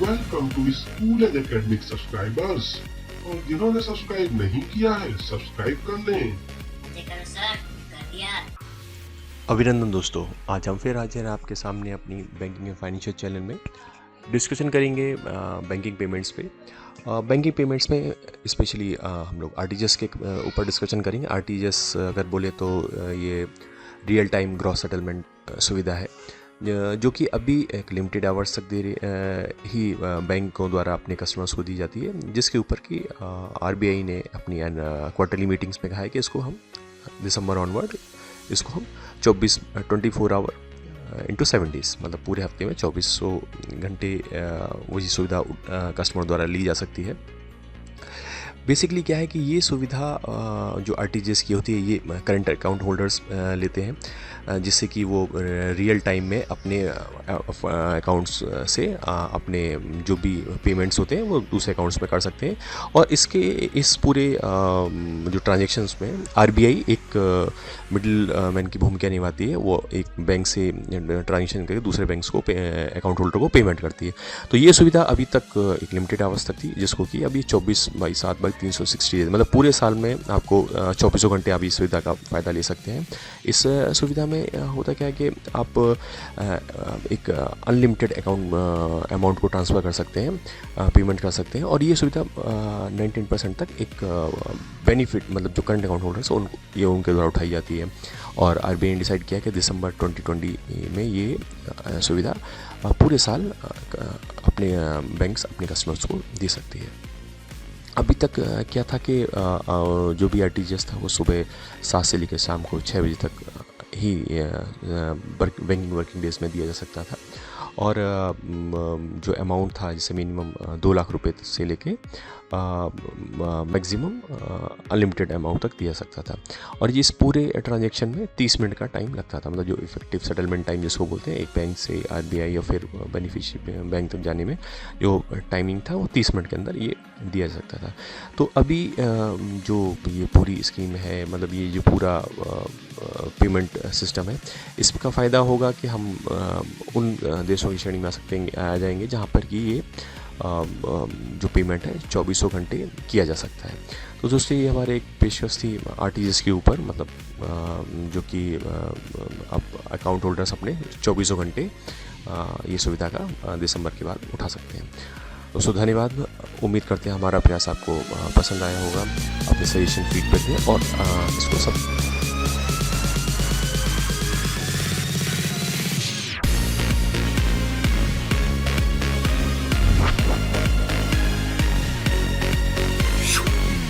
Welcome to school and academic subscribers. और जिन्होंने subscribe नहीं किया है सब्सक्राइब कर लें। करो सर, कर दिया। अभिनंदन दोस्तों, आज हम फिर हाजिर हैं आपके सामने अपनी बैंकिंग एंड फाइनेंशियल चैनल में। डिस्कशन करेंगे बैंकिंग पेमेंट्स पे। बैंकिंग पेमेंट्स में स्पेशली हम लोग आरटीजीएस के ऊपर डिस्कशन करेंगे। आरटीजीएस अगर बोले तो ये रियल टाइम ग्रॉस सेटलमेंट सुविधा है, जो कि अभी एक लिमिटेड आवर्स तक ही बैंकों द्वारा अपने कस्टमर्स को दी जाती है, जिसके ऊपर कि आरबीआई ने अपनी क्वार्टरली मीटिंग्स में कहा है कि इसको हम दिसंबर ऑनवर्ड इसको हम 24 आवर इंटू 7 डेज़, मतलब पूरे हफ्ते में 2400 घंटे वही सुविधा कस्टमर द्वारा ली जा सकती है। बेसिकली क्या है कि ये सुविधा जो आरटीजीएस की होती है ये करंट अकाउंट होल्डर्स लेते हैं, जिससे कि वो रियल टाइम में अपने अकाउंट्स से अपने जो भी पेमेंट्स होते हैं वो दूसरे अकाउंट्स में कर सकते हैं। और इस पूरे जो ट्रांजैक्शंस में आरबीआई एक मिडिल मैन की भूमिका निभाती है। वो एक बैंक से ट्रांजेक्शन करके दूसरे बैंक्स को अकाउंट होल्डर को पेमेंट करती है। तो ये सुविधा अभी तक एक लिमिटेड आवर्स तक थी, जिसको कि अभी 24/7/360 डेज, मतलब पूरे साल में आपको 24 घंटे आप इस सुविधा का फ़ायदा ले सकते हैं। इस सुविधा में होता क्या है कि आप एक अनलिमिटेड अमाउंट को ट्रांसफ़र कर सकते हैं, पेमेंट कर सकते हैं। और ये सुविधा 19% तक एक बेनिफिट, मतलब जो करंट अकाउंट होल्डर्स ये उनके द्वारा उठाई जाती है। और आरबीआई ने डिसाइड किया कि दिसंबर 2020 में ये सुविधा पूरे साल अपने बैंक्स अपने कस्टमर्स को दे सकती है। अभी तक क्या था कि जो भी आरटीजीएस था वो सुबह 7 से लेकर शाम को 6 बजे तक ही बैंकिंग वर्किंग डेज में दिया जा सकता था। और जो अमाउंट था, जैसे मिनिमम 2 लाख रुपए से लेके मैक्सिमम अनलिमिटेड अमाउंट तक दिया सकता था। और ये इस पूरे ट्रांजैक्शन में 30 मिनट का टाइम लगता था, मतलब जो इफेक्टिव सेटलमेंट टाइम जिसको बोलते हैं, एक बैंक से आरबीआई या फिर बेनिफिशियरी बैंक तक जाने में जो टाइमिंग था वो 30 मिनट के अंदर ये दिया जा सकता था। तो अभी जो ये पूरी स्कीम है, मतलब ये जो पूरा पेमेंट सिस्टम है, इसका फ़ायदा होगा कि हम उन देशों की श्रेणी में आ जाएंगे जहाँ पर कि ये जो पेमेंट है 2400 घंटे किया जा सकता है। तो दोस्तों, ये हमारे एक पेशकश थी आरटीजीएस के ऊपर, मतलब जो कि अब अकाउंट होल्डर्स अपने 2400 घंटे ये सुविधा का दिसंबर के बाद उठा सकते हैं। दोस्तों धन्यवाद। उम्मीद करते हैं हमारा प्रयास आपको पसंद आया होगा। अपने सजेशन फीडबैक दें और इसको सब